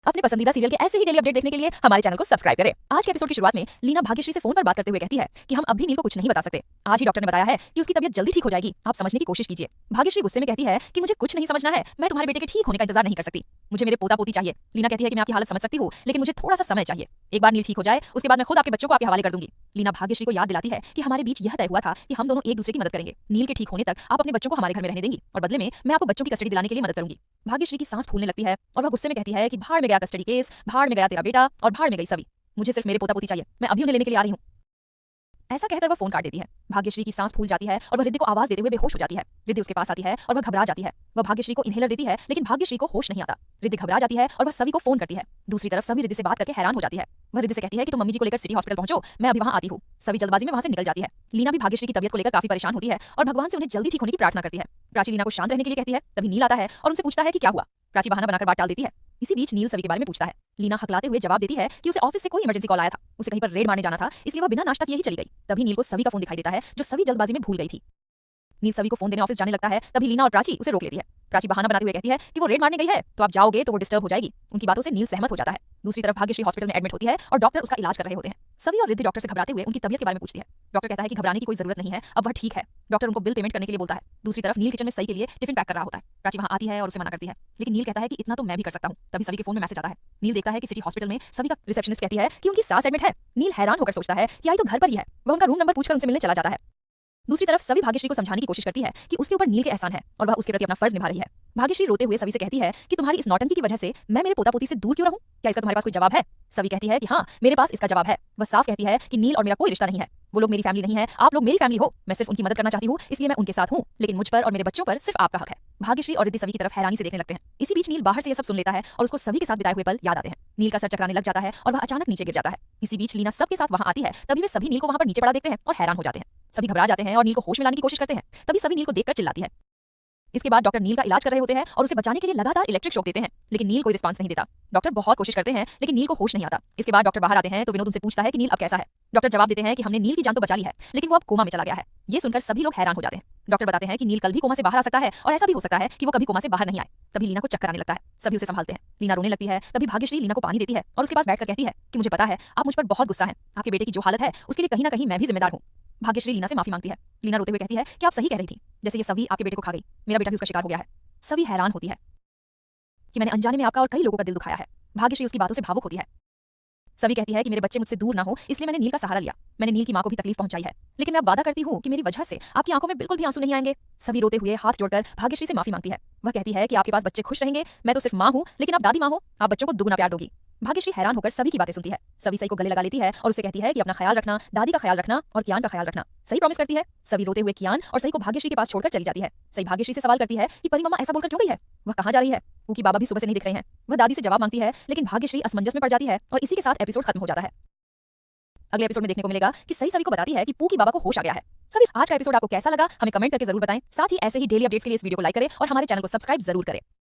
अपने पसंदीदा सीरियल के ऐसे ही डेली अपडेट देखने के लिए हमारे चैनल को सब्सक्राइब करें। आज के एपिसोड की शुरुआत में लीना भाग्यश्री से फोन पर बात करते हुए कहती है कि हम अभी नील को कुछ नहीं बता सकते। आज ही डॉक्टर ने बताया है कि उसकी तबीयत जल्दी ठीक हो जाएगी, आप समझने की कोशिश कीजिए। भाग्यश्री गुस्से में कहती है कि मुझे कुछ नहीं समझना है, मैं तुम्हारे बेटे के ठीक होने का इंतजार नहीं कर सकती, मुझे मेरे पोता पोती चाहिए। लीना कहती है कि मैं आपकी हालत समझ सकती हूँ, लेकिन मुझे थोड़ा सा समय चाहिए। एक बार नील ठीक हो जाए उसके बाद मैं खुद आपके बच्चों को आपके हवाले कर दूंगी। लीना भाग्यश्री को याद दिलाती है कि हमारे बीच यह तय हुआ था कि हम दोनों एक दूसरे की मदद करेंगे। नील के ठीक होने तक आप अपने बच्चों को हमारे घर में रहने देंगी और बदले में मैं आपको बच्चों की कस्टडी दिलाने के लिए मदद करूंगी। भाग्यश्री की सांस फूलने लगती है और वह गुस्से में कहती है कि भाड़ में गया कस्टडी केस, भाड़ में गया तेरा बेटा और भाड़ में गई सभी, मुझे सिर्फ मेरे पोता पोती चाहिए, मैं अभी उन्हें लेने के लिए आ रही हूँ। ऐसा कहकर वह फोन काट देती है। भाग्यश्री की सांस फूल जाती है और वह रिद्धि को आवाज देते हुए बेहोश हो जाती है। रिद्धि उसके पास आती है और वह घबरा जाती है। वह भाग्यश्री को इनहेलर देती है, लेकिन भाग्यश्री को होश नहीं आता। रिद्धि घबरा जाती है और वह सभी को फोन करती है। दूसरी तरफ सभी रिद्धि से बात करके हैरान हो जाती है। वह रिद्धि से कहती है कि तुम मम्मी जी को लेकर सिटी हॉस्पिटल पहुंचो, मैं अभी वहां आती हूँ। सभी जल्दबाजी में वहां से निकल जाती है। लीना भी भाग्यश्री की तबीयत को लेकर काफी परेशान होती है और भगवान से उन्हें जल्दी ठीक होने की प्रार्थना करती है। प्राची लीना को शांत रहने के लिए कहती है। तभी नील आता है और उनसे पूछता है कि क्या हुआ। प्राची बहाना बनाकर बात टाल देती है। इसी बीच नील सभी के बारे में पूछता है। लीना हकलाते हुए जवाब देती है कि उसे ऑफिस से कोई इमरजेंसी कॉल आया था, उसे कहीं पर रेड मारने जाना था, इसलिए वह बिना नाश्ता किए ही चली गई। तभी नील को सभी का फोन दिखाई देता है जो सभी जल्दबाजी में भूल गई थी। नील सभी को फोन देने ऑफिस जाने लगता है। तभी लीना और प्राची उसे रोक लेती है। प्राची बहाना बनाते हुए कहती है कि वो रेड मारने गई है तो आप जाओगे तो वो डिस्टर्ब हो जाएगी। उनकी बातों से नील सहमत हो जाता है। दूसरी तरफ भाग्यश्री हॉस्पिटल में एडमिट होती है और डॉक्टर उसका इलाज कर रहे होते हैं। सभी और रिद्धि डॉक्टर से घबराते हुए उनकी तबीयत के बारे में पूछती है। डॉक्टर कहता है कि घबराने की कोई जरूरत नहीं है, अब वह ठीक है। डॉक्टर उनको बिल पेमेंट करने के लिए बोलता है। दूसरी तरफ नील किचन में सही के लिए टिफिन पैक कर रहा होता है। प्राची वहां आती है और उसे मना करती है, लेकिन नील कहता है कि इतना तो मैं भी कर सकता हूं। तभी सभी के फोन में मैसेज आता है। नील देखता है कि सिटी हॉस्पिटल में सभी का रिसेप्शनिस्ट कहती है कि उनकी सास एडमिट है। नील हैरान होकर सोचता है कि आई तो घर पर ही है। वह उनका रूम नंबर पूछकर उनसे मिलने चला जाता है। दूसरी तरफ सभी भाग्यश्री को समझाने की कोशिश करती है कि उसके ऊपर नील के एहसान है और वह उसके प्रति अपना फर्ज निभा रही है। भाग्यश्री रोते हुए सभी से कहती है कि तुम्हारी इस नौटंकी की वजह से मैं मेरे पोता पोती से दूर क्यों रहूं, क्या इसका तुम्हारे पास कोई जवाब है। सभी कहती है कि हाँ, मेरे पास इसका जवाब है। वह साफ कहती है कि नील और मेरा कोई रिश्ता नहीं है, वो लोग मेरी फैमिली नहीं है, आप लोग मेरी फैमिली हो। मैं सिर्फ उनकी मदद करना चाहती हूँ, इसलिए मैं उनके साथ हूँ, लेकिन मुझ पर और मेरे बच्चों पर सिर्फ आपका हक है। भाग्यश्री और रिद्धि सभी की तरफ हैरानी से देखने लगते हैं। इसी बीच नील बाहर से यह सब सुन लेता है और उसको सभी के साथ बिताए हुए पल याद आते हैं। नील का सर चकराने लग जाता है और वह अचानक नीचे गिर जाता है। इसी बीच लीना सबके साथ वहां आती है। तभी वे सभी नील को वहां पर नीचे पड़ा देखते हैं और हैरान हो जाते हैं। सभी घबरा जाते हैं और नील को होश में लाने की कोशिश करते हैं। तभी सभी नील को देखकर चिल्लाती है। इसके बाद डॉक्टर नील का इलाज कर रहे होते हैं और उसे बचाने के लिए लगातार इलेक्ट्रिक शॉक देते हैं, लेकिन नील कोई रिस्पांस नहीं देता। डॉक्टर बहुत कोशिश करते हैं, लेकिन नील को होश नहीं आता। इसके बाद डॉक्टर बाहर आते हैं तो विनोद उनसे पूछता है कि नील अब कैसा है। डॉक्टर जवाब देते हैं कि हमने नील की जान तो बचा ली है, लेकिन वो अब कोमा में चला गया है। ये सुनकर सभी लोग हैरान हो जाते हैं। डॉक्टर बताते हैं कि नील कल भी कोमा से बाहर आ सकता है और ऐसा भी हो सकता है कि वो कभी कोमा से बाहर नहीं आए। तभी लीना को चक्कर आने लगता है। सभी उसे संभालते हैं। लीना रोने लगती है। तभी भाग्यश्री लीना को पानी देती है और उसके पास बैठकर कहती है कि मुझे पता है आप मुझ पर बहुत गुस्सा हैं, आपके बेटे की जो हालत है उसके लिए कहीं ना कहीं मैं भी जिम्मेदार हूँ। भाग्यश्री लीना से माफी मांगती है। लीना रोते हुए कहती है कि आप सही कह रही थी, जैसे ये सभी आपके बेटे को खा गई, मेरा बेटा भी उसका शिकार हो गया है। सभी हैरान होती है कि मैंने अनजाने में आपका और कई लोगों का दिल दुखाया है। भाग्यश्री उसकी बातों से भावुक होती है। सभी कहती है कि मेरे बच्चे मुझसे दूर ना हो, इसलिए मैंने नील का सहारा लिया। मैंने नील की मां को भी तकलीफ पहुंचाई है, लेकिन मैं अब वादा करती हूँ कि मेरी वजह से आपकी आंखों में बिल्कुल भी आंसू नहीं आएंगे। सभी रोते हुए हाथ जोड़कर भाग्यश्री से माफी मांगती है। वह कहती है कि आपके पास बच्चे खुश रहेंगे, मैं तो सिर्फ मां हूँ, लेकिन आप दादी मां हो, आप बच्चों को दुगना प्यार दोगी। भाग्यश्री हैरान होकर सभी की बातें सुनती है। सभी सही को गले लगा लेती है और उसे कहती है कि अपना ख्याल रखना, दादी का ख्याल रखना और कियान का ख्याल रखना। सही प्रॉमिस करती है। सभी रोते हुए कियान और सही को भाग्यश्री के पास छोड़कर चली जाती है। सही भाग्यश्री से सवाल करती है कि परी मम्मा ऐसा बोलकर क्यों गई है, वह कहाँ जा रही है। उनकी बाबा भी सुबह से नहीं दिख रहे हैं। वह दादी से जवाब मांगती है, लेकिन भाग्यश्री असमंजस में पड़ जाती है और इसी के साथ एपिसोड खत्म हो जाता है। अगले एपिसोड में देखने को मिलेगा कि सही सभी को बताती है कि पू की बाबा को होश आ गया है। सभी आज का एपिसोड आपको कैसा लगा हमें कमेंट करके जरूर बताएं। साथ ही ऐसे ही डेली अपडेट्स के लिए इस वीडियो को लाइक करें और हमारे चैनल को सब्सक्राइब जरूर करें।